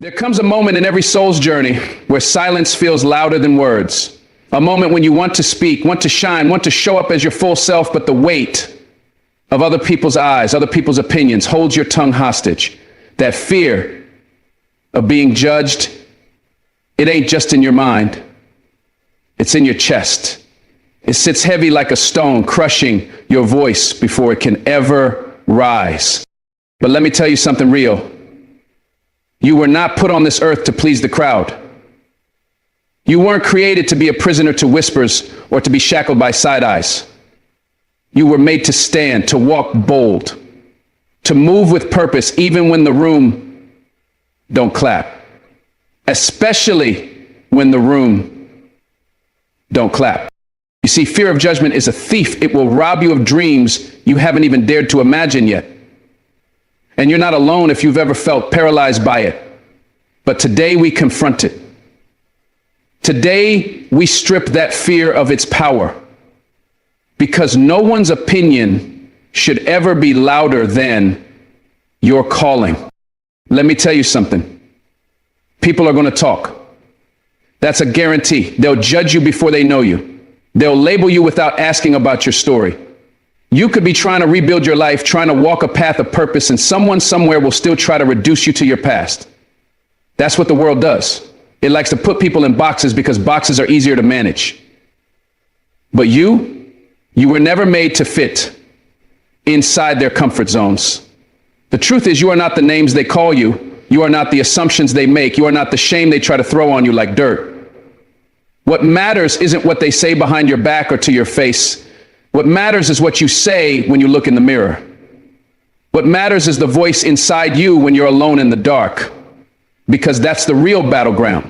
There comes a moment in every soul's journey where silence feels louder than words. A moment when you want to speak, want to shine, want to show up as your full self, but the weight of other people's eyes, other people's opinions holds your tongue hostage. That fear of being judged, it ain't just in your mind. It's in your chest. It sits heavy like a stone, crushing your voice before it can ever rise. But let me tell you something real. You were not put on this earth to please the crowd. You weren't created to be a prisoner to whispers or to be shackled by side eyes. You were made to stand, to walk bold, to move with purpose even when the room don't clap, especially when the room don't clap. You see, fear of judgment is a thief. It will rob you of dreams you haven't even dared to imagine yet. And you're not alone if you've ever felt paralyzed by it. But today we confront it. Today we strip that fear of its power, because no one's opinion should ever be louder than your calling. Let me tell you something. People are going to talk. That's a guarantee. They'll judge you before they know you. They'll label you without asking about your story. You could be trying to rebuild your life, trying to walk a path of purpose, and someone somewhere will still try to reduce you to your past. That's what the world does. It likes to put people in boxes because boxes are easier to manage. But you were never made to fit inside their comfort zones. The truth is, you are not the names they call you. You are not the assumptions they make. You are not the shame they try to throw on you like dirt. What matters isn't what they say behind your back or to your face. What matters is what you say when you look in the mirror. What matters is the voice inside you when you're alone in the dark, because that's the real battleground.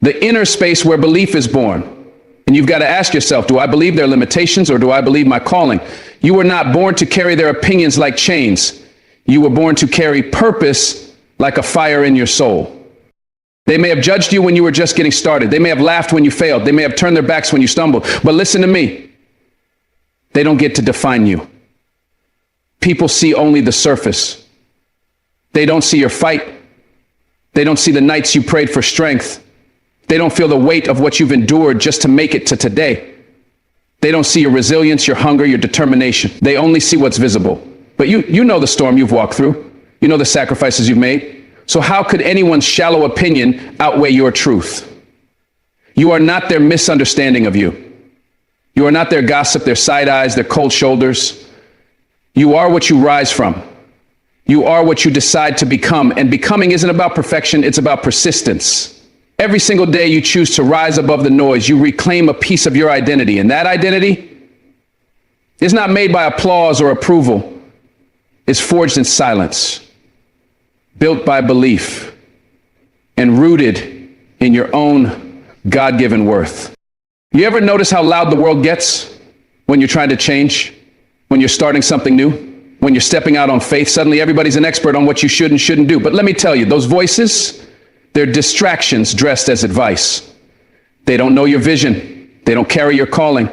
The inner space where belief is born. And you've got to ask yourself, do I believe their limitations or do I believe my calling? You were not born to carry their opinions like chains. You were born to carry purpose like a fire in your soul. They may have judged you when you were just getting started. They may have laughed when you failed. They may have turned their backs when you stumbled. But listen to me. They don't get to define you. People see only the surface. They don't see your fight. They don't see the nights you prayed for strength. They don't feel the weight of what you've endured just to make it to today. They don't see your resilience, your hunger, your determination. They only see what's visible. But you know the storm you've walked through. You know the sacrifices you've made. So how could anyone's shallow opinion outweigh your truth? You are not their misunderstanding of you. You are not their gossip, their side eyes, their cold shoulders. You are what you rise from. You are what you decide to become. And becoming isn't about perfection, it's about persistence. Every single day you choose to rise above the noise, you reclaim a piece of your identity. And that identity is not made by applause or approval. It's forged in silence, built by belief, and rooted in your own God-given worth. You ever notice how loud the world gets when you're trying to change, when you're starting something new, when you're stepping out on faith? Suddenly everybody's an expert on what you should and shouldn't do. But let me tell you, those voices, they're distractions dressed as advice. They don't know your vision. They don't carry your calling.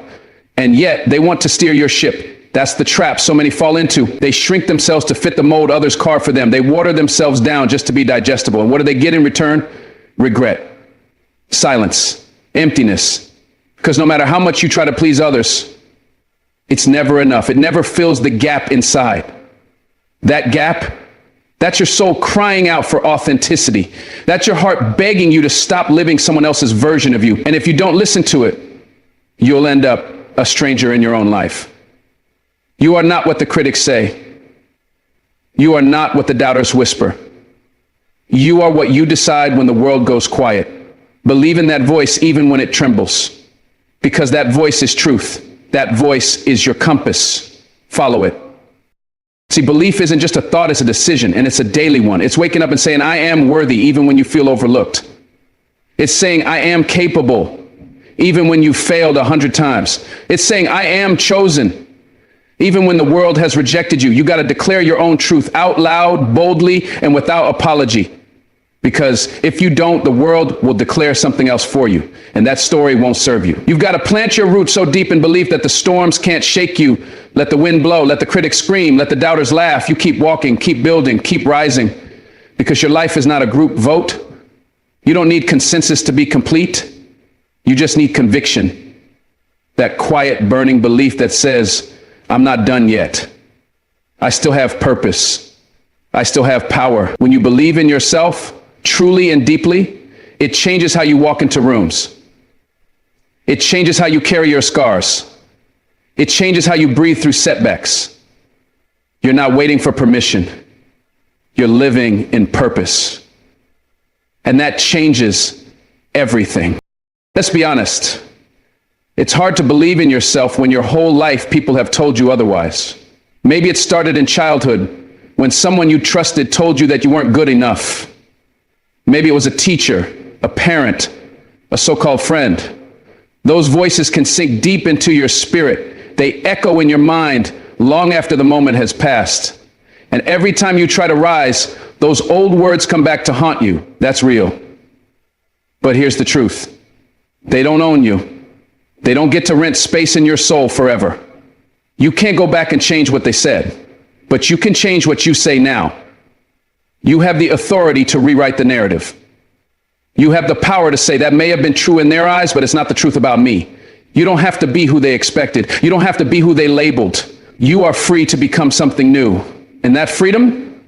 And yet they want to steer your ship. That's the trap so many fall into. They shrink themselves to fit the mold others carve for them. They water themselves down just to be digestible. And what do they get in return? Regret, silence, emptiness. Because no matter how much you try to please others, it's never enough. It never fills the gap inside. That gap, that's your soul crying out for authenticity. That's your heart begging you to stop living someone else's version of you. And if you don't listen to it, you'll end up a stranger in your own life. You are not what the critics say. You are not what the doubters whisper. You are what you decide when the world goes quiet. Believe in that voice even when it trembles, because that voice is truth. That voice is your compass. Follow it. See, belief isn't just a thought, it's a decision, and it's a daily one. It's waking up and saying, I am worthy even when you feel overlooked. It's saying, I am capable even when you failed 100 times. It's saying, I am chosen even when the world has rejected you. You got to declare your own truth out loud, boldly, and without apology. Because if you don't, the world will declare something else for you, and that story won't serve you. You've got to plant your roots so deep in belief that the storms can't shake you. Let the wind blow, let the critics scream, let the doubters laugh. You keep walking, keep building, keep rising. Because your life is not a group vote. You don't need consensus to be complete. You just need conviction. That quiet, burning belief that says, I'm not done yet. I still have purpose. I still have power. When you believe in yourself, truly and deeply, it changes how you walk into rooms. It changes how you carry your scars. It changes how you breathe through setbacks. You're not waiting for permission. You're living in purpose. And that changes everything. Let's be honest. It's hard to believe in yourself when your whole life people have told you otherwise. Maybe it started in childhood when someone you trusted told you that you weren't good enough. Maybe it was a teacher, a parent, a so-called friend. Those voices can sink deep into your spirit. They echo in your mind long after the moment has passed. And every time you try to rise, those old words come back to haunt you. That's real. But here's the truth. They don't own you. They don't get to rent space in your soul forever. You can't go back and change what they said, but you can change what you say now. You have the authority to rewrite the narrative. You have the power to say that may have been true in their eyes, but it's not the truth about me. You don't have to be who they expected. You don't have to be who they labeled. You are free to become something new. And that freedom,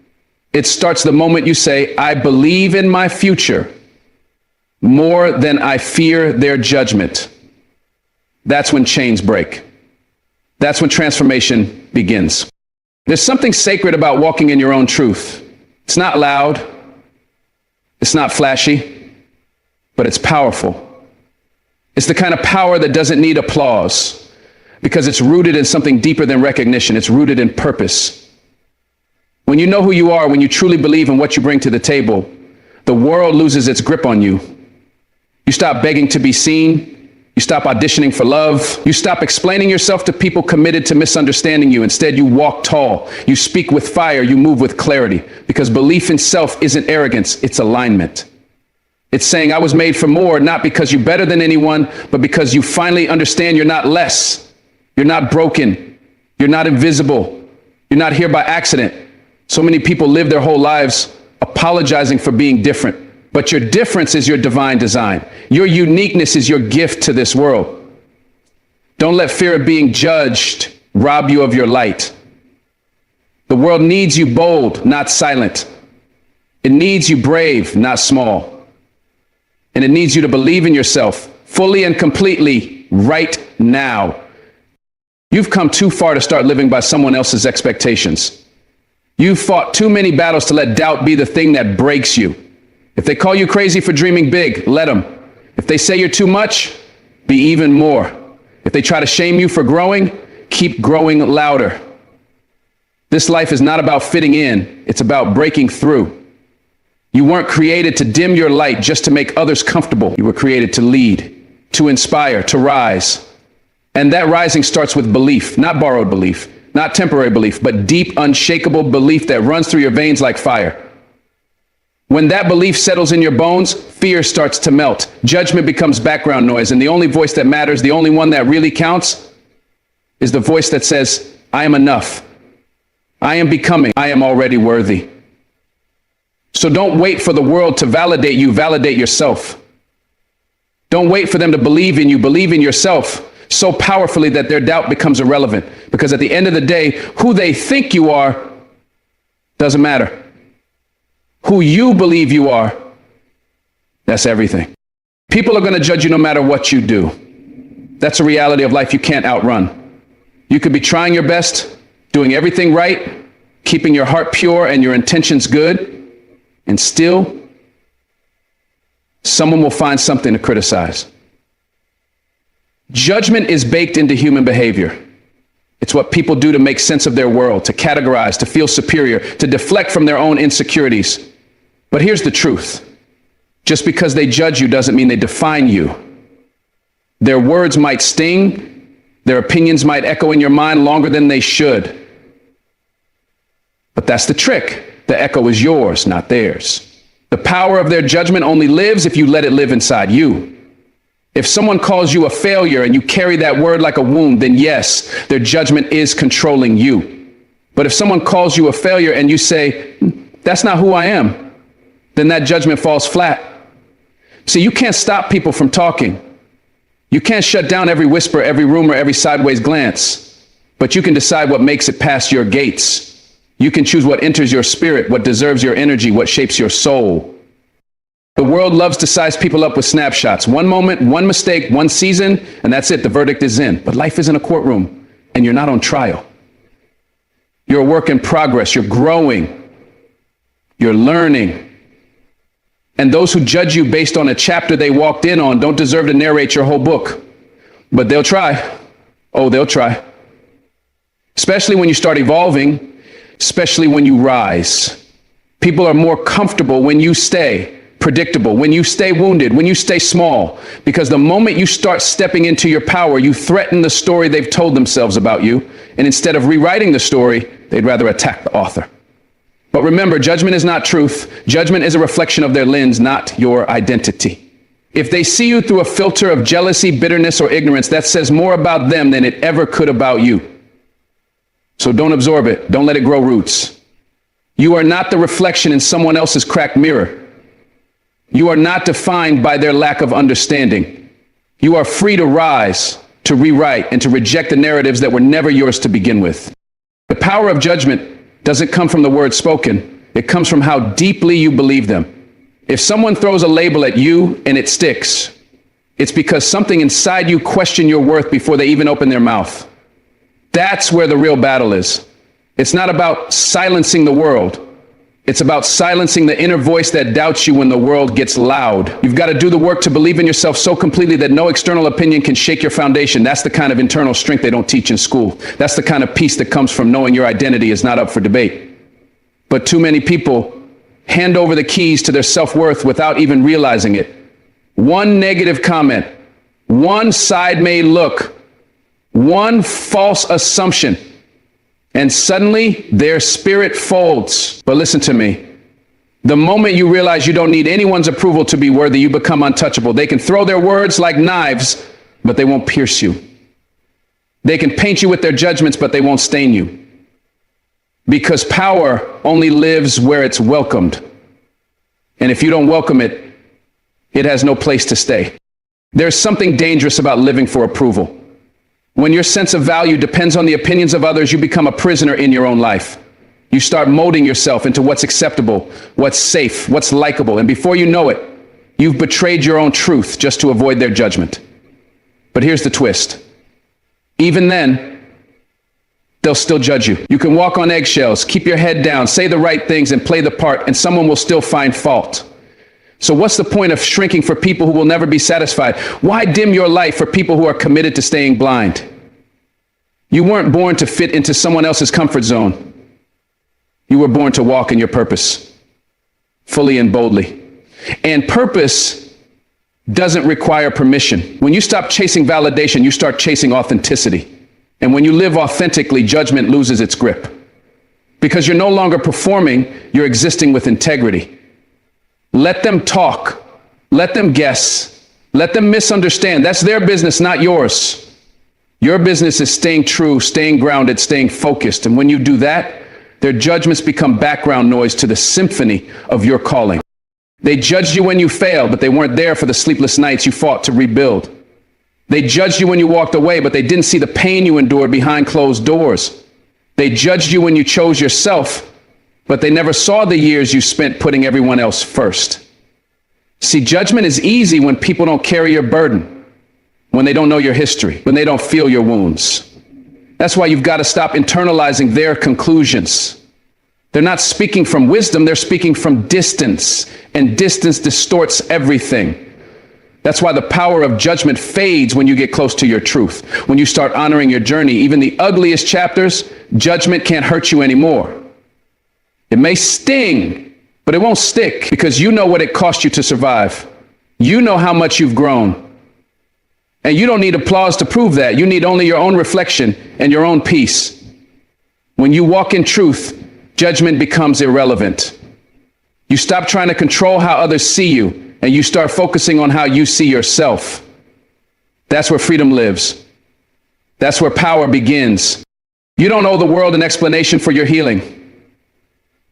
it starts the moment you say, I believe in my future more than I fear their judgment. That's when chains break. That's when transformation begins. There's something sacred about walking in your own truth. It's not loud. It's not flashy, but it's powerful. It's the kind of power that doesn't need applause because it's rooted in something deeper than recognition. It's rooted in purpose. When you know who you are, when you truly believe in what you bring to the table, the world loses its grip on you. You stop begging to be seen. You stop auditioning for love. You stop explaining yourself to people committed to misunderstanding you. Instead, you walk tall. You speak with fire. You move with clarity. Because belief in self isn't arrogance. It's alignment. It's saying I was made for more, not because you're better than anyone, but because you finally understand you're not less. You're not broken. You're not invisible. You're not here by accident. So many people live their whole lives apologizing for being different. But your difference is your divine design. Your uniqueness is your gift to this world. Don't let fear of being judged rob you of your light. The world needs you bold, not silent. It needs you brave, not small. And it needs you to believe in yourself fully and completely right now. You've come too far to start living by someone else's expectations. You've fought too many battles to let doubt be the thing that breaks you. If they call you crazy for dreaming big, let them. If they say you're too much, be even more. If they try to shame you for growing, keep growing louder. This life is not about fitting in. It's about breaking through. You weren't created to dim your light just to make others comfortable. You were created to lead, to inspire, to rise. And that rising starts with belief, not borrowed belief, not temporary belief, but deep, unshakable belief that runs through your veins like fire. When that belief settles in your bones, fear starts to melt. Judgment becomes background noise. And the only voice that matters, the only one that really counts, is the voice that says, I am enough. I am becoming. I am already worthy. So don't wait for the world to validate you. Validate yourself. Don't wait for them to believe in you. Believe in yourself so powerfully that their doubt becomes irrelevant. Because at the end of the day, who they think you are doesn't matter. Who you believe you are, that's everything. People are going to judge you no matter what you do. That's a reality of life you can't outrun. You could be trying your best, doing everything right, keeping your heart pure and your intentions good, and still, someone will find something to criticize. Judgment is baked into human behavior. It's what people do to make sense of their world, to categorize, to feel superior, to deflect from their own insecurities. But here's the truth. Just because they judge you doesn't mean they define you. Their words might sting. Their opinions might echo in your mind longer than they should. But that's the trick. The echo is yours, not theirs. The power of their judgment only lives if you let it live inside you. If someone calls you a failure and you carry that word like a wound, then yes, their judgment is controlling you. But if someone calls you a failure and you say, that's not who I am, then that judgment falls flat. See, you can't stop people from talking. You can't shut down every whisper, every rumor, every sideways glance, but you can decide what makes it past your gates. You can choose what enters your spirit, what deserves your energy, what shapes your soul. The world loves to size people up with snapshots. One moment, one mistake, one season, and that's it. The verdict is in. But life isn't a courtroom, and you're not on trial. You're a work in progress. You're growing. You're learning. And those who judge you based on a chapter they walked in on don't deserve to narrate your whole book. But they'll try. Oh, they'll try. Especially when you start evolving, especially when you rise. People are more comfortable when you stay predictable, when you stay wounded, when you stay small, because the moment you start stepping into your power, you threaten the story they've told themselves about you. And instead of rewriting the story, they'd rather attack the author. But remember, judgment is not truth. Judgment is a reflection of their lens, not your identity. If they see you through a filter of jealousy, bitterness, or ignorance, that says more about them than it ever could about you. So don't absorb it. Don't let it grow roots. You are not the reflection in someone else's cracked mirror. You are not defined by their lack of understanding. You are free to rise, to rewrite, and to reject the narratives that were never yours to begin with. The power of judgment doesn't come from the words spoken. It comes from how deeply you believe them. If someone throws a label at you and it sticks, it's because something inside you questioned your worth before they even open their mouth. That's where the real battle is. It's not about silencing the world. It's about silencing the inner voice that doubts you when the world gets loud. You've got to do the work to believe in yourself so completely that no external opinion can shake your foundation. That's the kind of internal strength they don't teach in school. That's the kind of peace that comes from knowing your identity is not up for debate. But too many people hand over the keys to their self-worth without even realizing it. One negative comment, one side-made look, one false assumption, and suddenly their spirit folds. But listen to me. The moment you realize you don't need anyone's approval to be worthy, you become untouchable. They can throw their words like knives, but they won't pierce you. They can paint you with their judgments, but they won't stain you. Because power only lives where it's welcomed. And if you don't welcome it, it has no place to stay. There's something dangerous about living for approval. When your sense of value depends on the opinions of others, you become a prisoner in your own life. You start molding yourself into what's acceptable, what's safe, what's likable. And before you know it, you've betrayed your own truth just to avoid their judgment. But here's the twist. Even then, they'll still judge you. You can walk on eggshells, keep your head down, say the right things, and play the part, and someone will still find fault. So what's the point of shrinking for people who will never be satisfied? Why dim your light for people who are committed to staying blind? You weren't born to fit into someone else's comfort zone. You were born to walk in your purpose, fully and boldly. And purpose doesn't require permission. When you stop chasing validation, you start chasing authenticity. And when you live authentically, judgment loses its grip. Because you're no longer performing, you're existing with integrity. Let them talk. Let them guess. Let them misunderstand. That's their business, not yours. Your business is staying true, staying grounded, staying focused. And when you do that, their judgments become background noise to the symphony of your calling. They judged you when you failed, but they weren't there for the sleepless nights you fought to rebuild. They judged you when you walked away, but they didn't see the pain you endured behind closed doors. They judged you when you chose yourself, but they never saw the years you spent putting everyone else first. See, judgment is easy when people don't carry your burden, when they don't know your history, when they don't feel your wounds. That's why you've got to stop internalizing their conclusions. They're not speaking from wisdom, they're speaking from distance, and distance distorts everything. That's why the power of judgment fades when you get close to your truth. When you start honoring your journey, even the ugliest chapters, judgment can't hurt you anymore. It may sting, but it won't stick because you know what it cost you to survive. You know how much you've grown. And you don't need applause to prove that. You need only your own reflection and your own peace. When you walk in truth, judgment becomes irrelevant. You stop trying to control how others see you, and you start focusing on how you see yourself. That's where freedom lives. That's where power begins. You don't owe the world an explanation for your healing.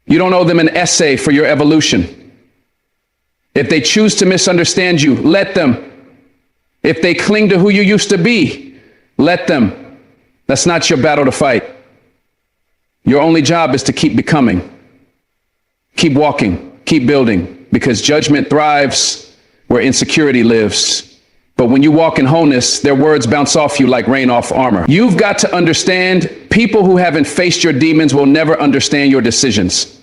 You don't owe them an essay for your evolution. If they choose to misunderstand you, let them. If they cling to who you used to be, let them. That's not your battle to fight. Your only job is to keep becoming. Keep walking, keep building, because judgment thrives where insecurity lives. But when you walk in wholeness, their words bounce off you like rain off armor. You've got to understand, people who haven't faced your demons will never understand your decisions.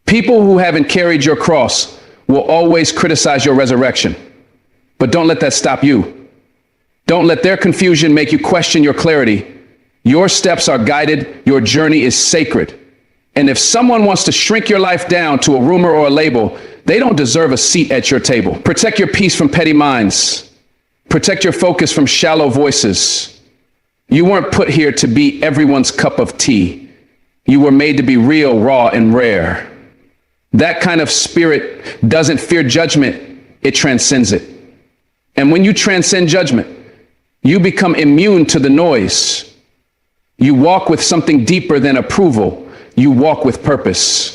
People who haven't carried your cross will always criticize your resurrection. But don't let that stop you. Don't let their confusion make you question your clarity. Your steps are guided. Your journey is sacred. And if someone wants to shrink your life down to a rumor or a label, they don't deserve a seat at your table. Protect your peace from petty minds. Protect your focus from shallow voices. You weren't put here to be everyone's cup of tea. You were made to be real, raw, and rare. That kind of spirit doesn't fear judgment. It transcends it. And when you transcend judgment, you become immune to the noise. You walk with something deeper than approval. You walk with purpose.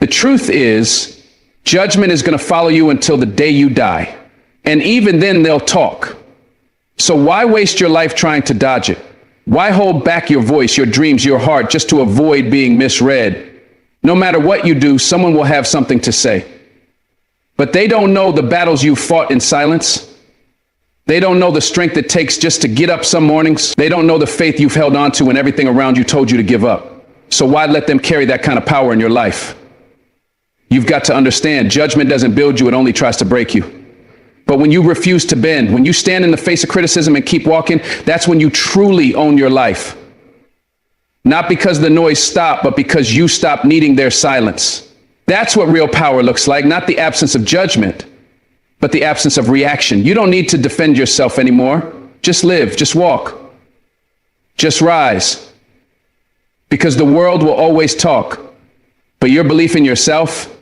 The truth is, judgment is going to follow you until the day you die. And even then they'll talk. So why waste your life trying to dodge it? Why hold back your voice, your dreams, your heart just to avoid being misread? No matter what you do, someone will have something to say. But they don't know the battles you fought in silence. They don't know the strength it takes just to get up some mornings. They don't know the faith you've held on to when everything around you told you to give up. So why let them carry that kind of power in your life? You've got to understand, judgment doesn't build you, it only tries to break you. But when you refuse to bend, when you stand in the face of criticism and keep walking, that's when you truly own your life. Not because the noise stopped, but because you stopped needing their silence. That's what real power looks like, not the absence of judgment, but the absence of reaction. You don't need to defend yourself anymore. Just live, just walk, just rise. Because the world will always talk, but your belief in yourself,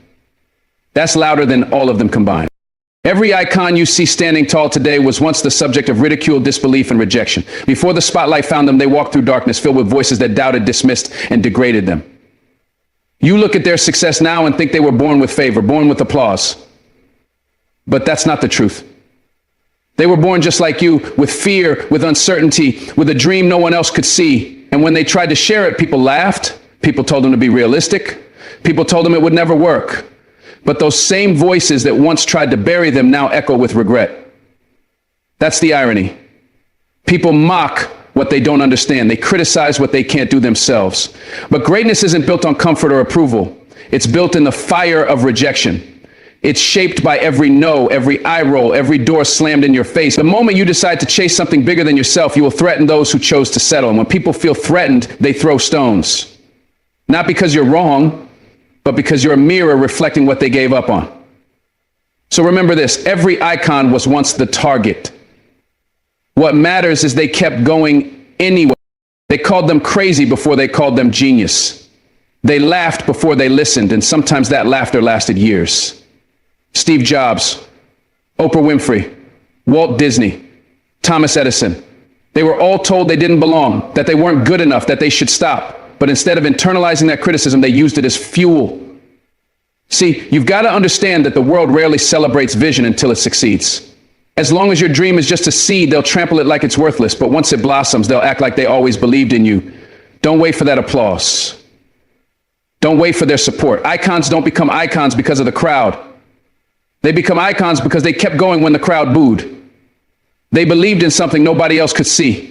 that's louder than all of them combined. Every icon you see standing tall today was once the subject of ridicule, disbelief, and rejection. Before the spotlight found them, they walked through darkness filled with voices that doubted, dismissed, and degraded them. You look at their success now and think they were born with favor, born with applause. But that's not the truth. They were born just like you, with fear, with uncertainty, with a dream no one else could see. And when they tried to share it, people laughed. People told them to be realistic. People told them it would never work. But those same voices that once tried to bury them now echo with regret. That's the irony. People mock what they don't understand. They criticize what they can't do themselves. But greatness isn't built on comfort or approval. It's built in the fire of rejection. It's shaped by every no, every eye roll, every door slammed in your face. The moment you decide to chase something bigger than yourself, you will threaten those who chose to settle. And when people feel threatened, they throw stones. Not because you're wrong, but because you're a mirror reflecting what they gave up on. So remember this, every icon was once the target. What matters is they kept going anyway. They called them crazy before they called them genius. They laughed before they listened, and sometimes that laughter lasted years. Steve Jobs, Oprah Winfrey, Walt Disney, Thomas Edison. They were all told they didn't belong, that they weren't good enough, that they should stop. But instead of internalizing that criticism, they used it as fuel. See, you've got to understand that the world rarely celebrates vision until it succeeds. As long as your dream is just a seed, they'll trample it like it's worthless. But once it blossoms, they'll act like they always believed in you. Don't wait for that applause. Don't wait for their support. Icons don't become icons because of the crowd. They become icons because they kept going when the crowd booed. They believed in something nobody else could see.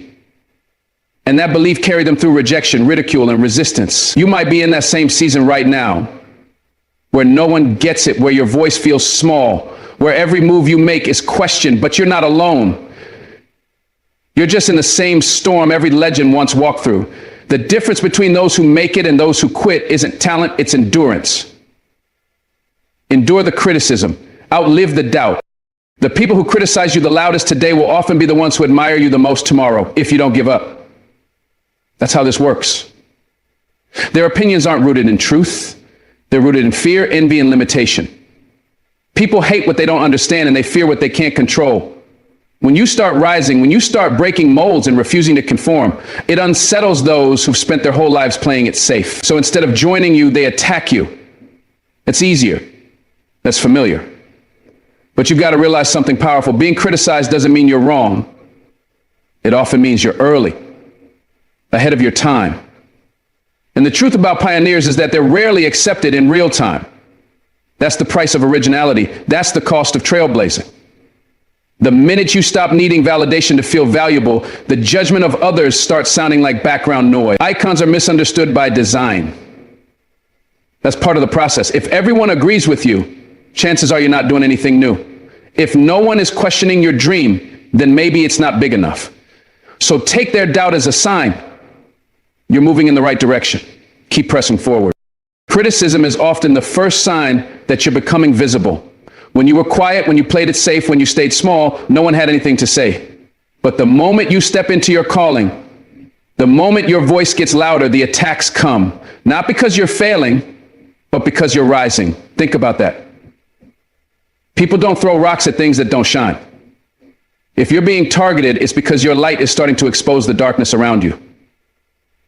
And that belief carried them through rejection, ridicule, and resistance. You might be in that same season right now, where no one gets it, where your voice feels small, where every move you make is questioned, but you're not alone. You're just in the same storm every legend once walked through. The difference between those who make it and those who quit isn't talent, it's endurance. Endure the criticism. Outlive the doubt. The people who criticize you the loudest today will often be the ones who admire you the most tomorrow, if you don't give up. That's how this works. Their opinions aren't rooted in truth. They're rooted in fear, envy, and limitation. People hate what they don't understand, and they fear what they can't control. When you start rising, when you start breaking molds and refusing to conform, it unsettles those who've spent their whole lives playing it safe. So instead of joining you, they attack you. It's easier. That's familiar. But you've got to realize something powerful. Being criticized doesn't mean you're wrong. It often means you're early, ahead of your time. And the truth about pioneers is that they're rarely accepted in real time. That's the price of originality. That's the cost of trailblazing. The minute you stop needing validation to feel valuable, the judgment of others starts sounding like background noise. Icons are misunderstood by design. That's part of the process. If everyone agrees with you, chances are you're not doing anything new. If no one is questioning your dream, then maybe it's not big enough. So take their doubt as a sign you're moving in the right direction. Keep pressing forward. Criticism is often the first sign that you're becoming visible. When you were quiet, when you played it safe, when you stayed small, no one had anything to say. But the moment you step into your calling, the moment your voice gets louder, the attacks come. Not because you're failing, but because you're rising. Think about that. People don't throw rocks at things that don't shine. If you're being targeted, it's because your light is starting to expose the darkness around you.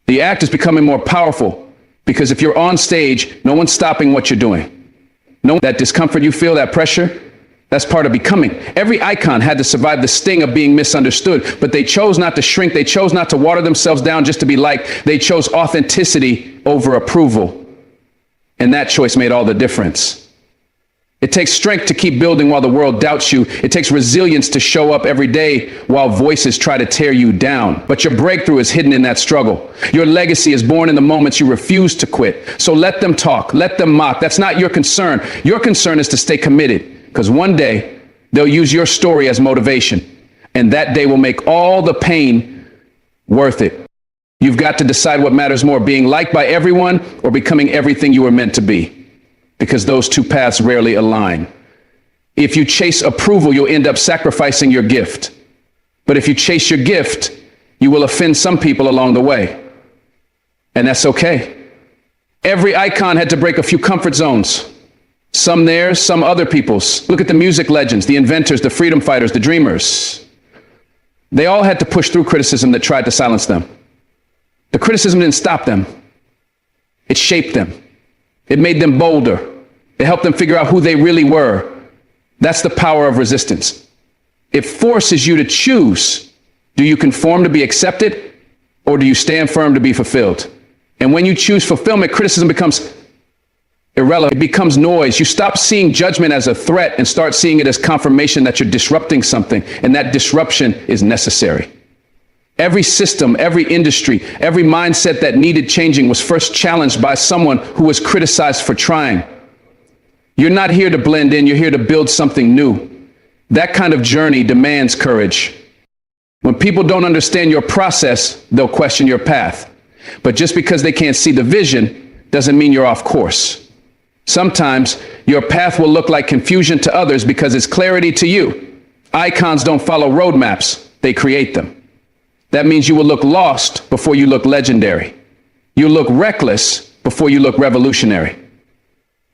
The act is becoming more powerful because if you're on stage, no one's stopping what you're doing. No, that discomfort you feel, that pressure, that's part of becoming. Every icon had to survive the sting of being misunderstood, but they chose not to shrink. They chose not to water themselves down just to be liked. They chose authenticity over approval. And that choice made all the difference. It takes strength to keep building while the world doubts you. It takes resilience to show up every day while voices try to tear you down. But your breakthrough is hidden in that struggle. Your legacy is born in the moments you refuse to quit. So let them talk, let them mock. That's not your concern. Your concern is to stay committed, because one day they'll use your story as motivation, and that day will make all the pain worth it. You've got to decide what matters more, being liked by everyone or becoming everything you were meant to be. Because those two paths rarely align. If you chase approval, you'll end up sacrificing your gift. But if you chase your gift, you will offend some people along the way. And that's okay. Every icon had to break a few comfort zones. Some theirs, some other people's. Look at the music legends, the inventors, the freedom fighters, the dreamers. They all had to push through criticism that tried to silence them. The criticism didn't stop them. It shaped them. It made them bolder. It helped them figure out who they really were. That's the power of resistance. It forces you to choose. Do you conform to be accepted, or do you stand firm to be fulfilled? And when you choose fulfillment, criticism becomes irrelevant. It becomes noise. You stop seeing judgment as a threat and start seeing it as confirmation that you're disrupting something, and that disruption is necessary. Every system, every industry, every mindset that needed changing was first challenged by someone who was criticized for trying. You're not here to blend in, you're here to build something new. That kind of journey demands courage. When people don't understand your process, they'll question your path. But just because they can't see the vision doesn't mean you're off course. Sometimes your path will look like confusion to others because it's clarity to you. Icons don't follow roadmaps, they create them. That means you will look lost before you look legendary. You look reckless before you look revolutionary.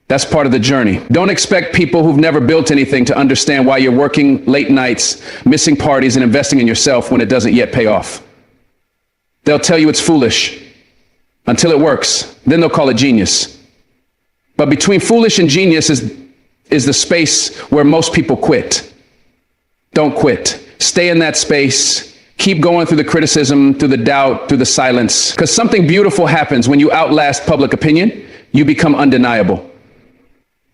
That's part of the journey. Don't expect people who've never built anything to understand why you're working late nights, missing parties, and investing in yourself when it doesn't yet pay off. They'll tell you it's foolish until it works. Then they'll call it genius. But between foolish and genius is the space where most people quit. Don't quit. Stay in that space. Keep going through the criticism, through the doubt, through the silence. Because something beautiful happens when you outlast public opinion. You become undeniable.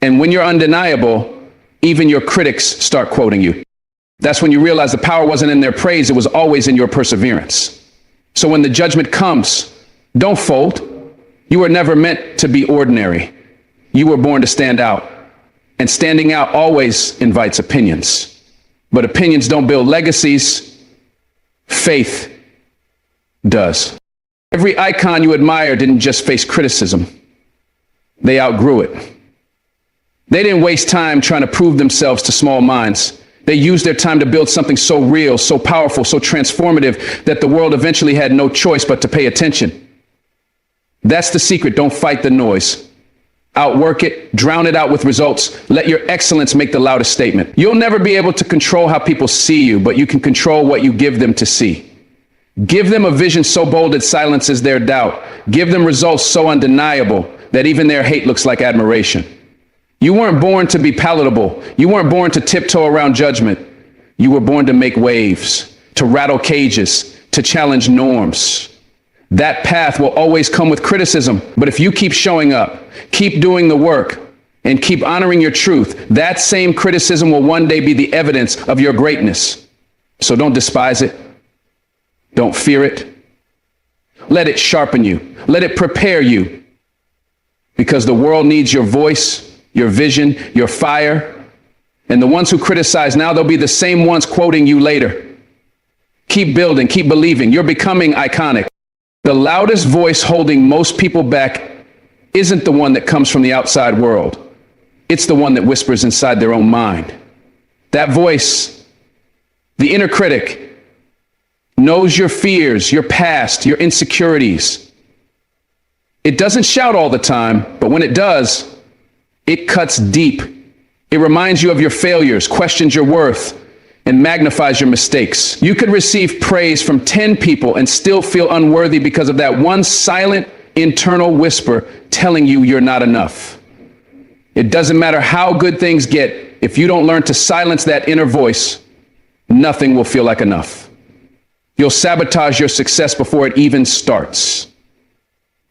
And when you're undeniable, even your critics start quoting you. That's when you realize the power wasn't in their praise, it was always in your perseverance. So when the judgment comes, don't fold. You were never meant to be ordinary. You were born to stand out. And standing out always invites opinions. But opinions don't build legacies. Faith does. Every icon you admire didn't just face criticism. They outgrew it. They didn't waste time trying to prove themselves to small minds. They used their time to build something so real, so powerful, so transformative that the world eventually had no choice but to pay attention. That's the secret. Don't fight the noise. Outwork it, drown it out with results. Let your excellence make the loudest statement. You'll never be able to control how people see you, but you can control what you give them to see. Give them a vision so bold it silences their doubt. Give them results so undeniable that even their hate looks like admiration. You weren't born to be palatable. You weren't born to tiptoe around judgment. You were born to make waves, to rattle cages, to challenge norms. That path will always come with criticism, but if you keep showing up, keep doing the work, and keep honoring your truth, that same criticism will one day be the evidence of your greatness. So don't despise it. Don't fear it. Let it sharpen you. Let it prepare you. Because the world needs your voice, your vision, your fire. And the ones who criticize now, they'll be the same ones quoting you later. Keep building, keep believing. You're becoming iconic. The loudest voice holding most people back isn't the one that comes from the outside world. It's the one that whispers inside their own mind. That voice, the inner critic, knows your fears, your past, your insecurities. It doesn't shout all the time, but when it does, it cuts deep. It reminds you of your failures, questions your worth, and magnifies your mistakes. You could receive praise from 10 people and still feel unworthy because of that one silent internal whisper telling you you're not enough. It doesn't matter how good things get, if you don't learn to silence that inner voice, nothing will feel like enough. You'll sabotage your success before it even starts.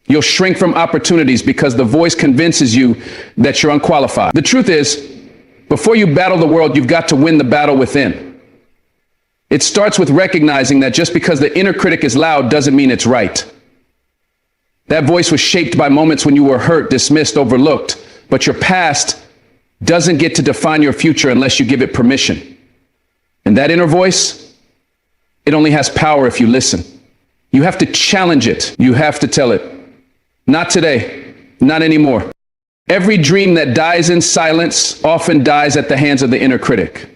You'll shrink from opportunities because the voice convinces you that you're unqualified. The truth is, before you battle the world, you've got to win the battle within. It starts with recognizing that just because the inner critic is loud doesn't mean it's right. That voice was shaped by moments when you were hurt, dismissed, overlooked, but your past doesn't get to define your future unless you give it permission. And that inner voice, it only has power if you listen. You have to challenge it. You have to tell it, not today, not anymore. Every dream that dies in silence often dies at the hands of the inner critic.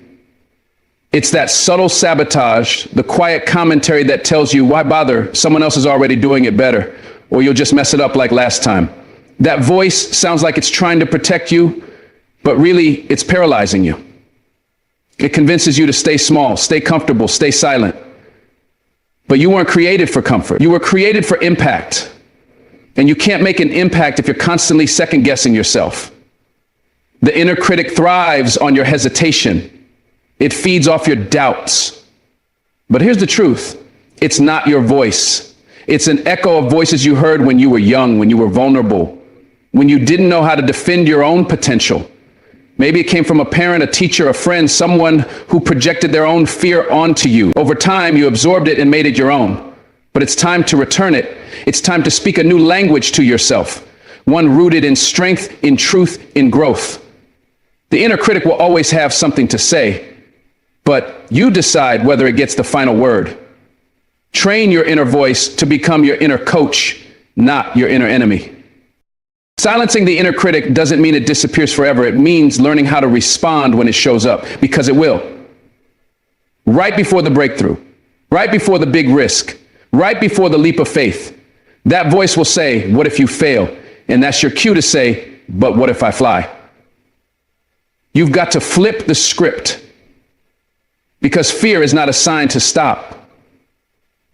It's that subtle sabotage, the quiet commentary that tells you, why bother? Someone else is already doing it better, or you'll just mess it up like last time. That voice sounds like it's trying to protect you, but really it's paralyzing you. It convinces you to stay small, stay comfortable, stay silent. But you weren't created for comfort. You were created for impact. And you can't make an impact if you're constantly second guessing yourself. The inner critic thrives on your hesitation. It feeds off your doubts. But here's the truth. It's not your voice. It's an echo of voices you heard when you were young, when you were vulnerable, when you didn't know how to defend your own potential. Maybe it came from a parent, a teacher, a friend, someone who projected their own fear onto you. Over time, you absorbed it and made it your own. But it's time to return it. It's time to speak a new language to yourself, one rooted in strength, in truth, in growth. The inner critic will always have something to say, but you decide whether it gets the final word. Train your inner voice to become your inner coach, not your inner enemy. Silencing the inner critic doesn't mean it disappears forever. It means learning how to respond when it shows up, because it will. Right before the breakthrough, right before the big risk, right before the leap of faith, that voice will say, what if you fail? And that's your cue to say, but what if I fly? You've got to flip the script, because fear is not a sign to stop.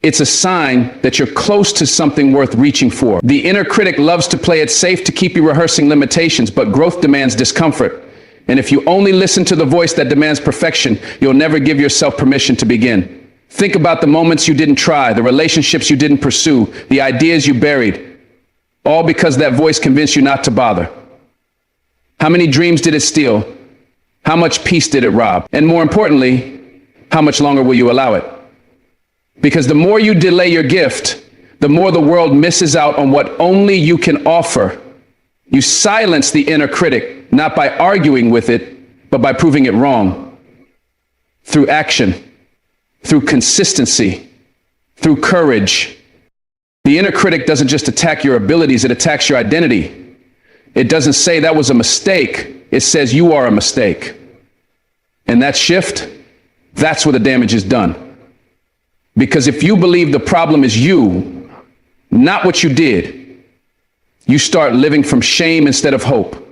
It's a sign that you're close to something worth reaching for. The inner critic loves to play it safe to keep you rehearsing limitations, but growth demands discomfort. And if you only listen to the voice that demands perfection, you'll never give yourself permission to begin. Think about the moments you didn't try, the relationships you didn't pursue, the ideas you buried, all because that voice convinced you not to bother. How many dreams did it steal? How much peace did it rob? And more importantly, how much longer will you allow it? Because the more you delay your gift, the more the world misses out on what only you can offer. You silence the inner critic, not by arguing with it, but by proving it wrong. Through action, through consistency, through courage. The inner critic doesn't just attack your abilities, it attacks your identity. It doesn't say that was a mistake, it says you are a mistake. And that shift, that's where the damage is done. Because if you believe the problem is you, not what you did, you start living from shame instead of hope.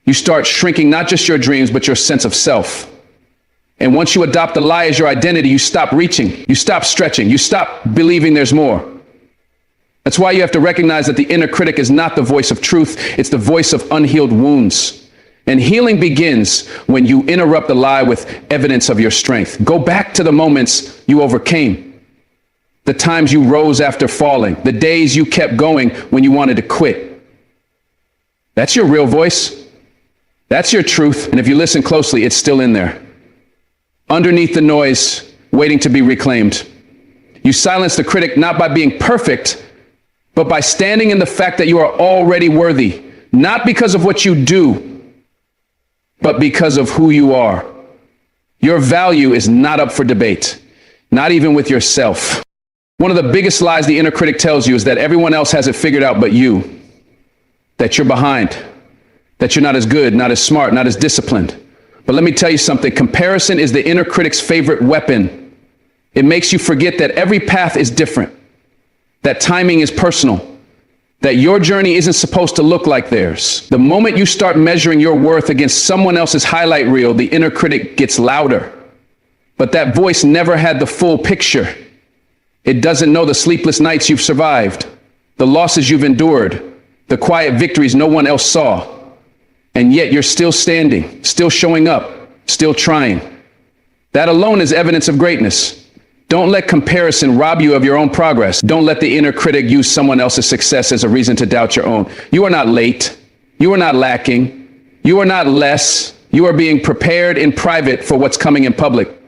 You start shrinking not just your dreams, but your sense of self. And once you adopt the lie as your identity, you stop reaching, you stop stretching, you stop believing there's more. That's why you have to recognize that the inner critic is not the voice of truth, it's the voice of unhealed wounds. And healing begins when you interrupt the lie with evidence of your strength. Go back to the moments you overcame, the times you rose after falling, the days you kept going when you wanted to quit. That's your real voice. That's your truth. And if you listen closely, it's still in there, underneath the noise, waiting to be reclaimed. You silence the critic not by being perfect, but by standing in the fact that you are already worthy, not because of what you do, but because of who you are. Your value is not up for debate, not even with yourself. One of the biggest lies the inner critic tells you is that everyone else has it figured out but you, that you're behind, that you're not as good, not as smart, not as disciplined. But let me tell you something, comparison is the inner critic's favorite weapon. It makes you forget that every path is different, that timing is personal, that your journey isn't supposed to look like theirs. The moment you start measuring your worth against someone else's highlight reel, the inner critic gets louder. But that voice never had the full picture. It doesn't know the sleepless nights you've survived, the losses you've endured, the quiet victories no one else saw. And yet you're still standing, still showing up, still trying. That alone is evidence of greatness. Don't let comparison rob you of your own progress. Don't let the inner critic use someone else's success as a reason to doubt your own. You are not late. You are not lacking. You are not less. You are being prepared in private for what's coming in public.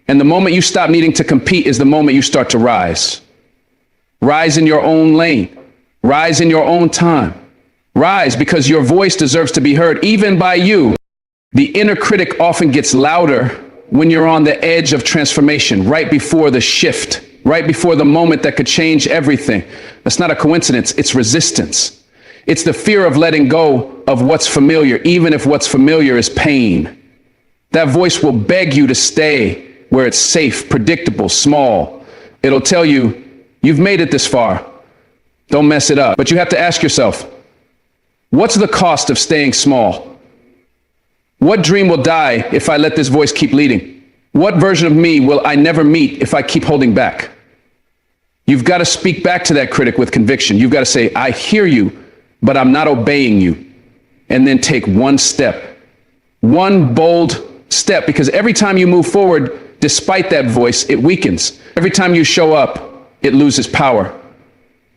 And the moment you stop needing to compete is the moment you start to rise. Rise in your own lane. Rise in your own time. Rise because your voice deserves to be heard, even by you. The inner critic often gets louder when you're on the edge of transformation, right before the shift, right before the moment that could change everything. That's not a coincidence, it's resistance. It's the fear of letting go of what's familiar, even if what's familiar is pain. That voice will beg you to stay where it's safe, predictable, small. It'll tell you, you've made it this far. Don't mess it up. But you have to ask yourself, what's the cost of staying small? What dream will die if I let this voice keep leading? What version of me will I never meet if I keep holding back? You've got to speak back to that critic with conviction. You've got to say, I hear you, but I'm not obeying you. And then take one step, one bold step, because every time you move forward, despite that voice, it weakens. Every time you show up, it loses power.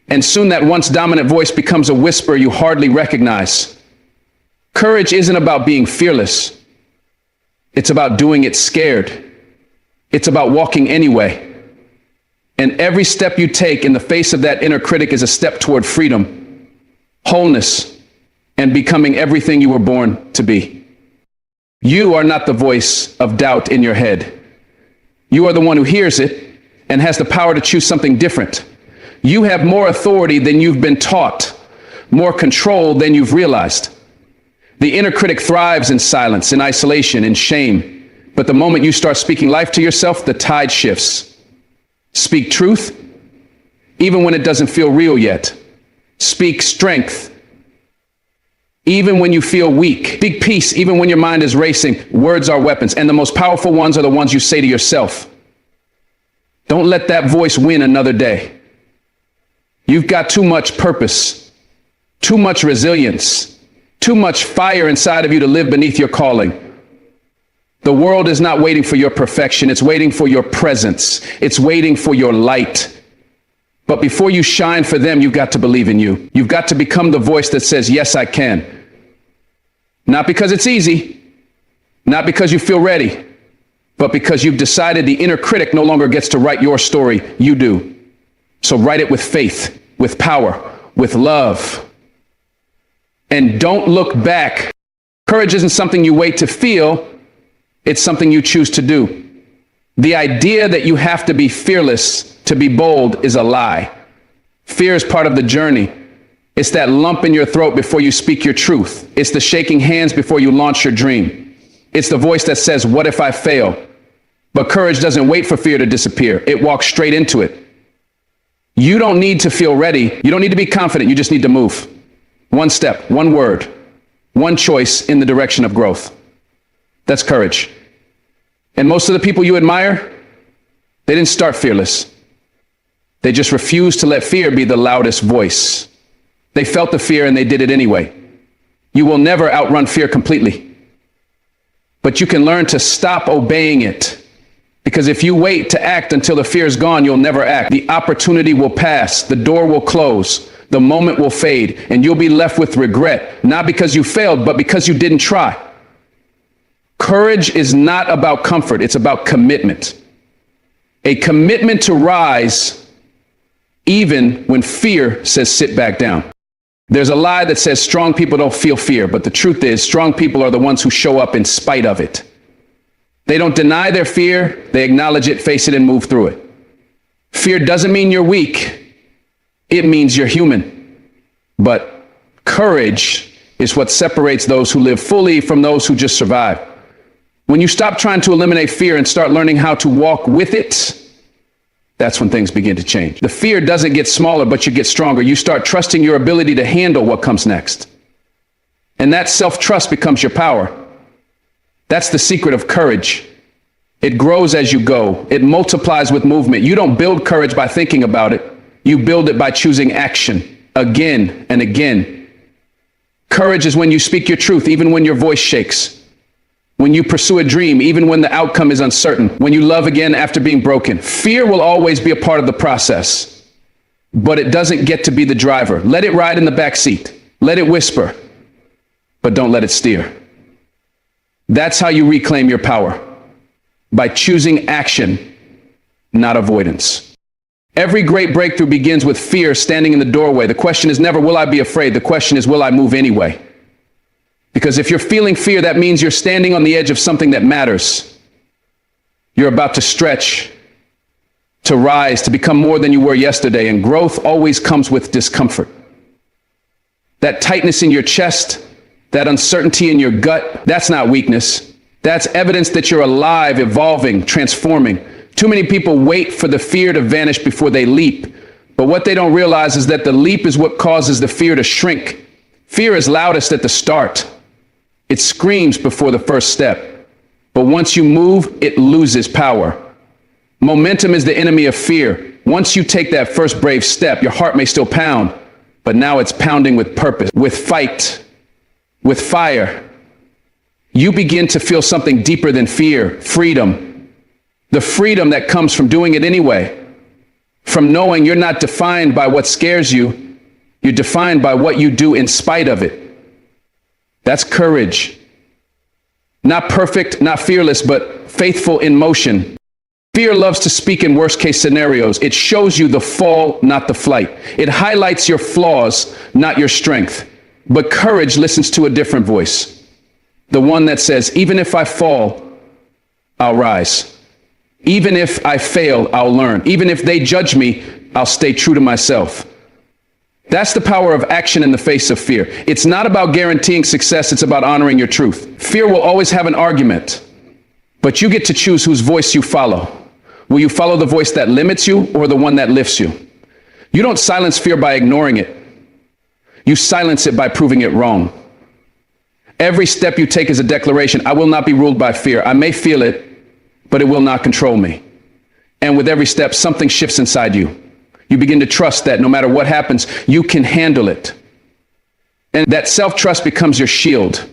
And soon that once dominant voice becomes a whisper you hardly recognize. Courage isn't about being fearless. It's about doing it scared. It's about walking anyway. And every step you take in the face of that inner critic is a step toward freedom, wholeness, and becoming everything you were born to be. You are not the voice of doubt in your head. You are the one who hears it and has the power to choose something different. You have more authority than you've been taught, more control than you've realized. The inner critic thrives in silence, in isolation, in shame. But the moment you start speaking life to yourself, the tide shifts. Speak truth, even when it doesn't feel real yet. Speak strength, even when you feel weak. Speak peace, even when your mind is racing. Words are weapons, and the most powerful ones are the ones you say to yourself. Don't let that voice win another day. You've got too much purpose, too much resilience, too much fire inside of you to live beneath your calling. The world is not waiting for your perfection. It's waiting for your presence. It's waiting for your light. But before you shine for them, you've got to believe in you. You've got to become the voice that says, yes, I can. Not because it's easy, not because you feel ready, but because you've decided the inner critic no longer gets to write your story. You do. So write it with faith, with power, with love. And don't look back. Courage isn't something you wait to feel. It's something you choose to do. The idea that you have to be fearless to be bold is a lie. Fear is part of the journey. It's that lump in your throat before you speak your truth. It's the shaking hands before you launch your dream. It's the voice that says, what if I fail? But courage doesn't wait for fear to disappear. It walks straight into it. You don't need to feel ready. You don't need to be confident. You just need to move. One step, one word, one choice in the direction of growth. That's courage. And most of the people you admire, they didn't start fearless. They just refused to let fear be the loudest voice. They felt the fear and they did it anyway. You will never outrun fear completely. but you can learn to stop obeying it. Because if you wait to act until the fear is gone, you'll never act. The opportunity will pass, the door will close, the moment will fade, and you'll be left with regret, not because you failed, but because you didn't try. Courage is not about comfort, it's about commitment. A commitment to rise even when fear says sit back down. There's a lie that says strong people don't feel fear, but the truth is strong people are the ones who show up in spite of it. They don't deny their fear, they acknowledge it, face it, and move through it. Fear doesn't mean you're weak, it means you're human. But courage is what separates those who live fully from those who just survive. When you stop trying to eliminate fear and start learning how to walk with it, that's when things begin to change. The fear doesn't get smaller, but you get stronger. You start trusting your ability to handle what comes next. And that self-trust becomes your power. That's the secret of courage. It grows as you go. It multiplies with movement. You don't build courage by thinking about it. You build it by choosing action again and again. Courage is when you speak your truth, even when your voice shakes. When you pursue a dream, even when the outcome is uncertain. When you love again after being broken. Fear will always be a part of the process, but it doesn't get to be the driver. Let it ride in the back seat. Let it whisper, but don't let it steer. That's how you reclaim your power, by choosing action, not avoidance. Every great breakthrough begins with fear standing in the doorway. The question is never, will I be afraid? The question is, will I move anyway? Because if you're feeling fear, that means you're standing on the edge of something that matters. You're about to stretch, to rise, to become more than you were yesterday. And growth always comes with discomfort. That tightness in your chest, that uncertainty in your gut, that's not weakness. That's evidence that you're alive, evolving, transforming. Too many people wait for the fear to vanish before they leap. But what they don't realize is that the leap is what causes the fear to shrink. Fear is loudest at the start. It screams before the first step. But once you move, it loses power. Momentum is the enemy of fear. Once you take that first brave step, your heart may still pound, but now it's pounding with purpose, with fight, with fire. You begin to feel something deeper than fear, freedom. The freedom that comes from doing it anyway. From knowing you're not defined by what scares you, you're defined by what you do in spite of it. That's courage. Not perfect, not fearless, but faithful in motion. Fear loves to speak in worst case scenarios. It shows you the fall, not the flight. It highlights your flaws, not your strength. But courage listens to a different voice. The one that says, even if I fall, I'll rise. Even if I fail, I'll learn. Even if they judge me, I'll stay true to myself. That's the power of action in the face of fear. It's not about guaranteeing success, it's about honoring your truth. Fear will always have an argument, but you get to choose whose voice you follow. Will you follow the voice that limits you or the one that lifts you? You don't silence fear by ignoring it. You silence it by proving it wrong. Every step you take is a declaration. I will not be ruled by fear. I may feel it, but it will not control me. And with every step, something shifts inside you. You begin to trust that no matter what happens, you can handle it. And that self-trust becomes your shield.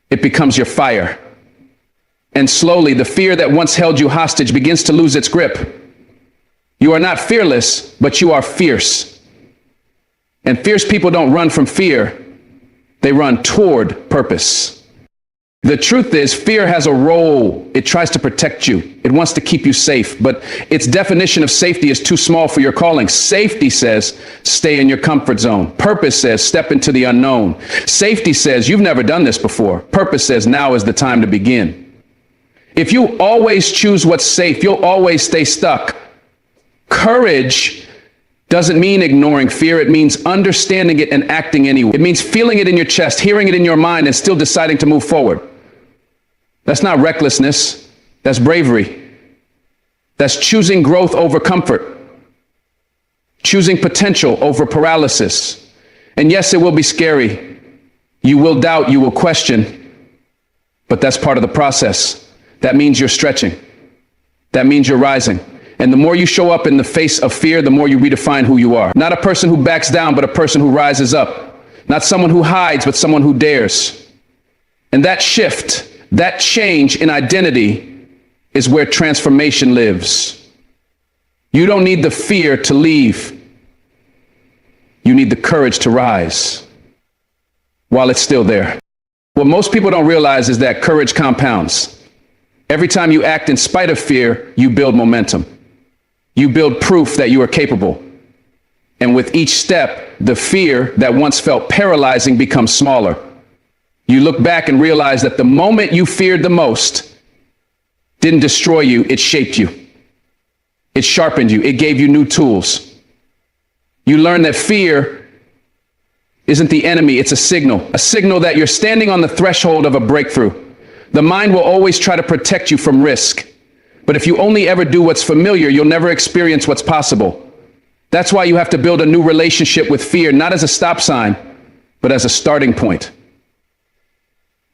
It becomes your fire. And slowly, the fear that once held you hostage begins to lose its grip. You are not fearless, but you are fierce. And fierce people don't run from fear. They run toward purpose. The truth is, fear has a role. It tries to protect you. It wants to keep you safe, but its definition of safety is too small for your calling. Safety says, stay in your comfort zone. Purpose says, step into the unknown. Safety says, you've never done this before. Purpose says, now is the time to begin. If you always choose what's safe, you'll always stay stuck. Courage doesn't mean ignoring fear. It means understanding it and acting anyway. It means feeling it in your chest, hearing it in your mind, and still deciding to move forward. That's not recklessness. That's bravery. That's choosing growth over comfort. Choosing potential over paralysis. And yes, it will be scary. You will doubt, you will question, but that's part of the process. That means you're stretching. That means you're rising. And the more you show up in the face of fear, the more you redefine who you are. Not a person who backs down, but a person who rises up. Not someone who hides, but someone who dares. And that shift, That change in identity is where transformation lives. You don't need the fear to leave. You need the courage to rise while it's still there. What most people don't realize is that courage compounds. Every time you act in spite of fear, you build momentum. You build proof that you are capable. And with each step, the fear that once felt paralyzing becomes smaller. You look back and realize that the moment you feared the most didn't destroy you, it shaped you. It sharpened you. It gave you new tools. You learn that fear isn't the enemy, it's a signal that you're standing on the threshold of a breakthrough. The mind will always try to protect you from risk. But if you only ever do what's familiar, you'll never experience what's possible. That's why you have to build a new relationship with fear, not as a stop sign, but as a starting point.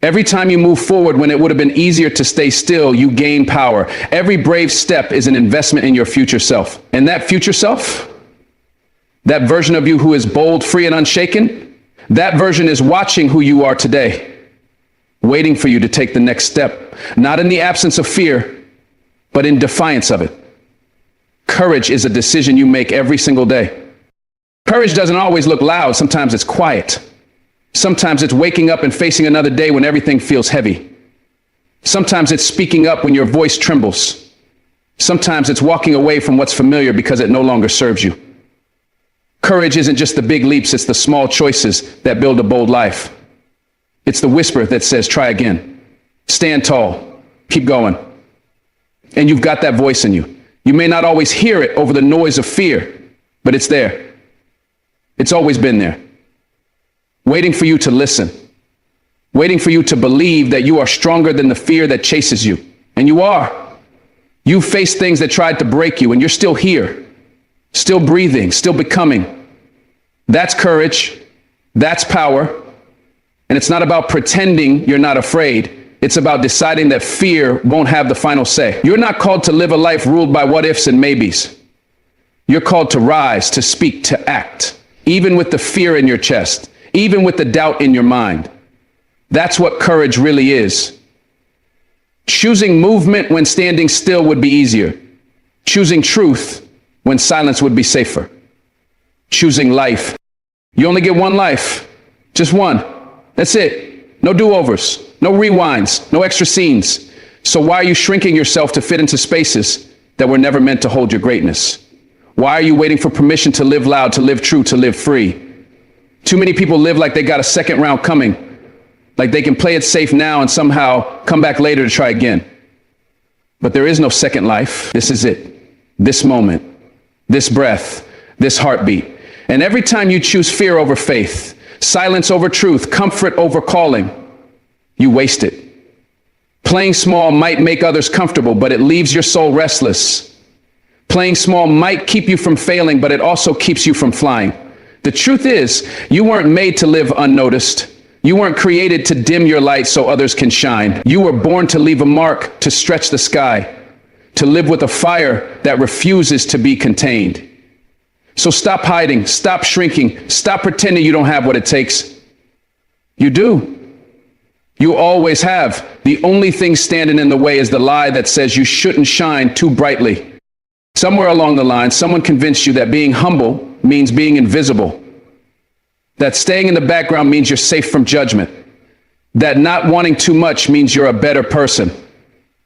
Every time you move forward when it would have been easier to stay still, you gain power. Every brave step is an investment in your future self. And that future self, that version of you who is bold, free, and unshaken, that version is watching who you are today, waiting for you to take the next step, not in the absence of fear, but in defiance of it. Courage is a decision you make every single day. Courage doesn't always look loud. Sometimes it's quiet. Sometimes it's waking up and facing another day when everything feels heavy. Sometimes it's speaking up when your voice trembles. Sometimes it's walking away from what's familiar because it no longer serves you. Courage isn't just the big leaps, it's the small choices that build a bold life. It's the whisper that says, try again, stand tall, keep going. And you've got that voice in you. You may not always hear it over the noise of fear, but it's there. It's always been there, waiting for you to listen, waiting for you to believe that you are stronger than the fear that chases you. And you are. You faced things that tried to break you, and you're still here, still breathing, still becoming. That's courage. That's power. And it's not about pretending you're not afraid. It's about deciding that fear won't have the final say. You're not called to live a life ruled by what ifs and maybes. You're called to rise, to speak, to act, even with the fear in your chest, even with the doubt in your mind. That's what courage really is. Choosing movement when standing still would be easier. Choosing truth when silence would be safer. Choosing life. You only get one life, just one. That's it. No do-overs, no rewinds, no extra scenes. So why are you shrinking yourself to fit into spaces that were never meant to hold your greatness? Why are you waiting for permission to live loud, to live true, to live free? Too many people live like they got a second round coming, like they can play it safe now and somehow come back later to try again. But there is no second life. This is it. This moment, this breath, this heartbeat. And every time you choose fear over faith, silence over truth, comfort over calling, you waste it. Playing small might make others comfortable, but it leaves your soul restless. Playing small might keep you from failing, but it also keeps you from flying. The truth is, you weren't made to live unnoticed. You weren't created to dim your light so others can shine. You were born to leave a mark, to stretch the sky, to live with a fire that refuses to be contained. So stop hiding, stop shrinking, stop pretending you don't have what it takes. You do. You always have. The only thing standing in the way is the lie that says you shouldn't shine too brightly. Somewhere along the line, someone convinced you that being humble means being invisible, that staying in the background means you're safe from judgment, that not wanting too much means you're a better person.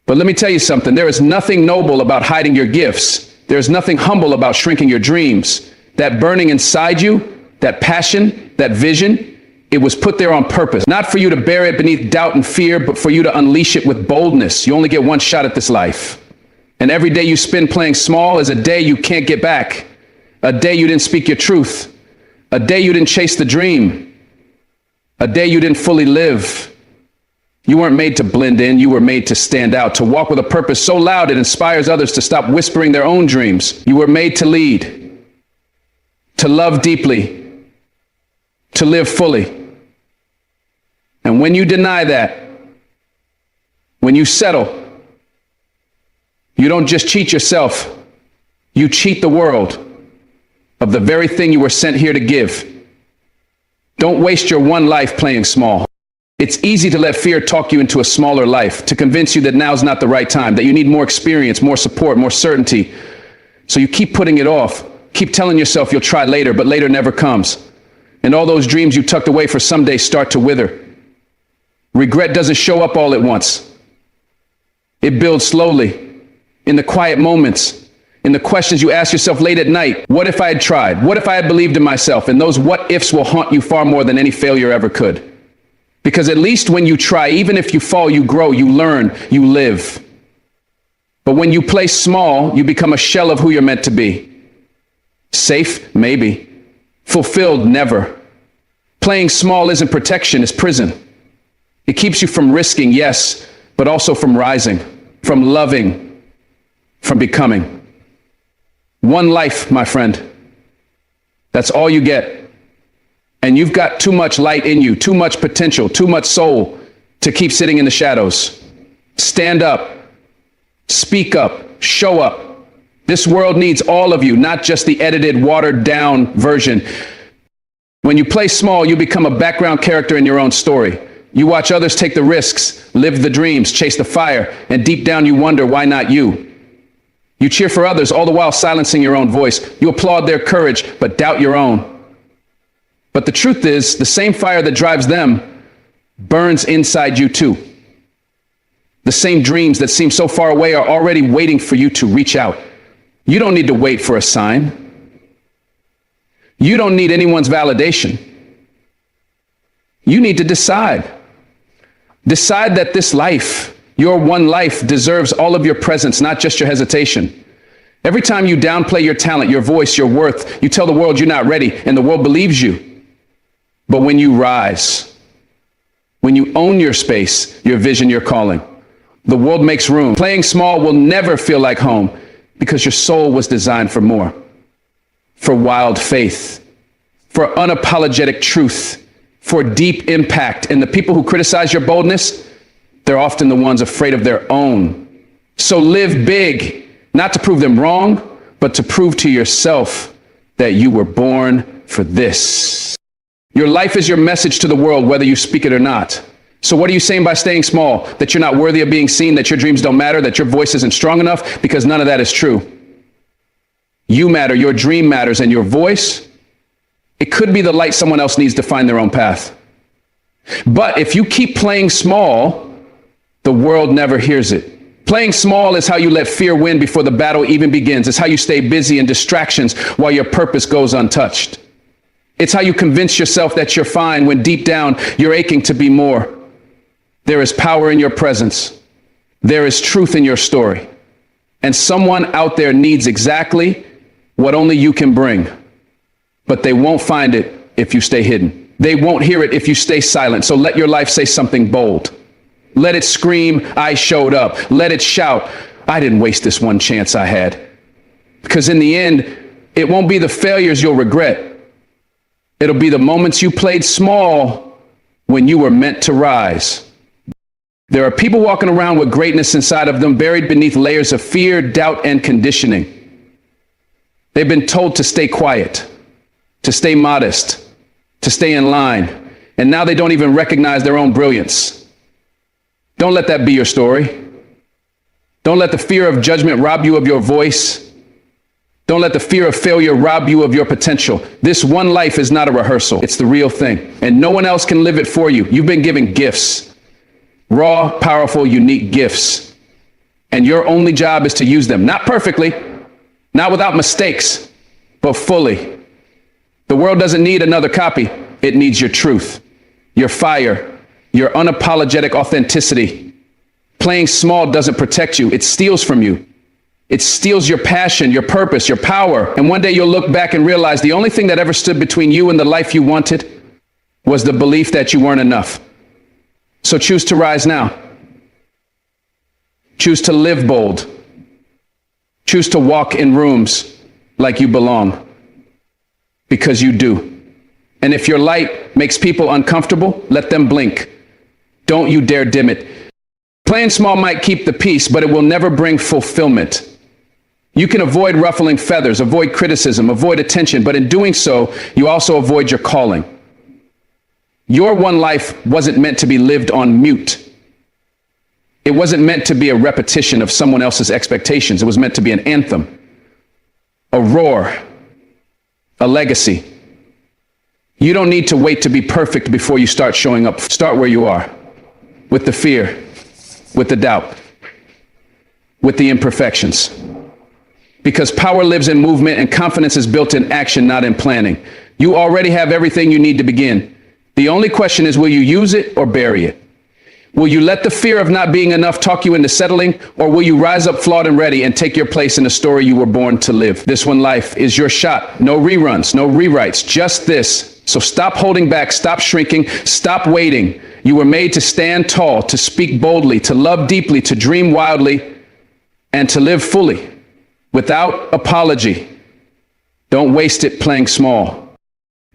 But let me tell you something, there is nothing noble about hiding your gifts. There's nothing humble about shrinking your dreams. That burning inside you, that passion, that vision, it was put there on purpose, not for you to bury it beneath doubt and fear, but for you to unleash it with boldness. You only get one shot at this life. And every day you spend playing small is a day you can't get back. A day you didn't speak your truth. A day you didn't chase the dream. A day you didn't fully live. You weren't made to blend in. You were made to stand out, to walk with a purpose so loud it inspires others to stop whispering their own dreams. You were made to lead, to love deeply, to live fully. And when you deny that, when you settle, you don't just cheat yourself, you cheat the world of the very thing you were sent here to give. Don't waste your one life playing small. It's easy to let fear talk you into a smaller life, to convince you that now's not the right time, that you need more experience, more support, more certainty. So you keep putting it off, keep telling yourself you'll try later, but later never comes. And all those dreams you tucked away for someday start to wither. Regret doesn't show up all at once. It builds slowly, in the quiet moments, in the questions you ask yourself late at night. What if I had tried? What if I had believed in myself? And those what ifs will haunt you far more than any failure ever could. Because at least when you try, even if you fall, you grow, you learn, you live. But when you play small, you become a shell of who you're meant to be. Safe? Maybe. Fulfilled? Never. Playing small isn't protection, it's prison. It keeps you from risking, yes, but also from rising, from loving, from becoming. One life, my friend. That's all you get. And you've got too much light in you, too much potential, too much soul to keep sitting in the shadows. Stand up, speak up, show up. This world needs all of you, not just the edited, watered down version. When you play small, you become a background character in your own story. You watch others take the risks, live the dreams, chase the fire, and deep down you wonder, why not you? You cheer for others, all the while silencing your own voice. You applaud their courage, but doubt your own. But the truth is, the same fire that drives them burns inside you too. The same dreams that seem so far away are already waiting for you to reach out. You don't need to wait for a sign. You don't need anyone's validation. You need to decide. Decide that this life, your one life, deserves all of your presence, not just your hesitation. Every time you downplay your talent, your voice, your worth, you tell the world you're not ready, and the world believes you. But when you rise, when you own your space, your vision, your calling, the world makes room. Playing small will never feel like home because your soul was designed for more, for wild faith, for unapologetic truth, for deep impact. And the people who criticize your boldness, they're often the ones afraid of their own. So live big, not to prove them wrong, but to prove to yourself that you were born for this. Your life is your message to the world, whether you speak it or not. So what are you saying by staying small? That you're not worthy of being seen, that your dreams don't matter, that your voice isn't strong enough? Because none of that is true. You matter, your dream matters, and your voice, it could be the light someone else needs to find their own path. But if you keep playing small, the world never hears it. Playing small is how you let fear win before the battle even begins. It's how you stay busy in distractions while your purpose goes untouched. It's how you convince yourself that you're fine when deep down you're aching to be more. There is power in your presence. There is truth in your story. And someone out there needs exactly what only you can bring. But they won't find it if you stay hidden. They won't hear it if you stay silent. So let your life say something bold. Let it scream, I showed up. Let it shout, I didn't waste this one chance I had. Because in the end, it won't be the failures you'll regret. It'll be the moments you played small when you were meant to rise. There are people walking around with greatness inside of them, buried beneath layers of fear, doubt, and conditioning. They've been told to stay quiet, to stay modest, to stay in line, and now they don't even recognize their own brilliance. Don't let that be your story. Don't let the fear of judgment rob you of your voice. Don't let the fear of failure rob you of your potential. This one life is not a rehearsal. It's the real thing. And no one else can live it for you. You've been given gifts. Raw, powerful, unique gifts. And your only job is to use them. Not perfectly, not without mistakes, but fully. The world doesn't need another copy. It needs your truth, your fire, your unapologetic authenticity. Playing small doesn't protect you. It steals from you. It steals your passion, your purpose, your power. And one day you'll look back and realize the only thing that ever stood between you and the life you wanted was the belief that you weren't enough. So choose to rise now. Choose to live bold. Choose to walk in rooms like you belong. Because you do. And if your light makes people uncomfortable, let them blink. Don't you dare dim it. Playing small might keep the peace, but it will never bring fulfillment. You can avoid ruffling feathers, avoid criticism, avoid attention, but in doing so, you also avoid your calling. Your one life wasn't meant to be lived on mute. It wasn't meant to be a repetition of someone else's expectations. It was meant to be an anthem, a roar, a legacy. You don't need to wait to be perfect before you start showing up. Start where you are, with the fear, with the doubt, with the imperfections. Because power lives in movement and confidence is built in action, not in planning. You already have everything you need to begin. The only question is, will you use it or bury it? Will you let the fear of not being enough talk you into settling, or will you rise up flawed and ready and take your place in the story you were born to live? This one life is your shot. No reruns, no rewrites, just this. So stop holding back, stop shrinking, stop waiting. You were made to stand tall, to speak boldly, to love deeply, to dream wildly, and to live fully, without apology. Don't waste it playing small.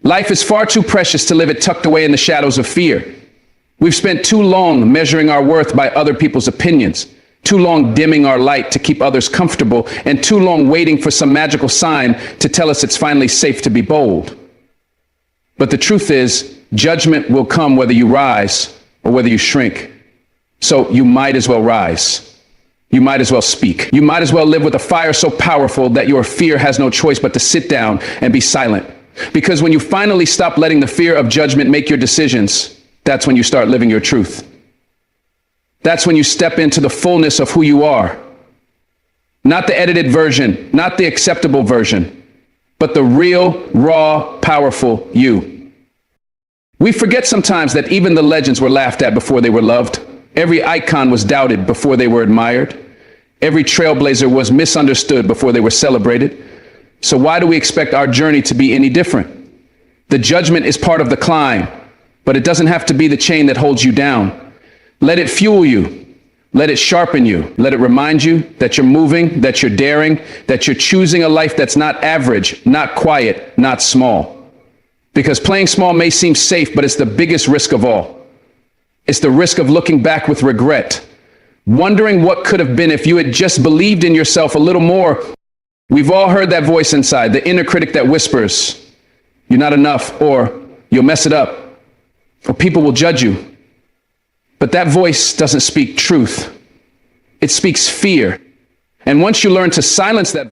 Life is far too precious to live it tucked away in the shadows of fear. We've spent too long measuring our worth by other people's opinions, too long dimming our light to keep others comfortable, and too long waiting for some magical sign to tell us it's finally safe to be bold. But the truth is, judgment will come whether you rise or whether you shrink. So you might as well rise. You might as well speak. You might as well live with a fire so powerful that your fear has no choice but to sit down and be silent. Because when you finally stop letting the fear of judgment make your decisions, that's when you start living your truth. That's when you step into the fullness of who you are. Not the edited version, not the acceptable version, but the real, raw, powerful you. We forget sometimes that even the legends were laughed at before they were loved. Every icon was doubted before they were admired. Every trailblazer was misunderstood before they were celebrated. So why do we expect our journey to be any different? The judgment is part of the climb, but it doesn't have to be the chain that holds you down. Let it fuel you. Let it sharpen you. Let it remind you that you're moving, that you're daring, that you're choosing a life that's not average, not quiet, not small. Because playing small may seem safe, but it's the biggest risk of all. It's the risk of looking back with regret, wondering what could have been if you had just believed in yourself a little more. We've all heard that voice inside, the inner critic that whispers, you're not enough, or you'll mess it up, or people will judge you. But that voice doesn't speak truth. It speaks fear. And once you learn to silence that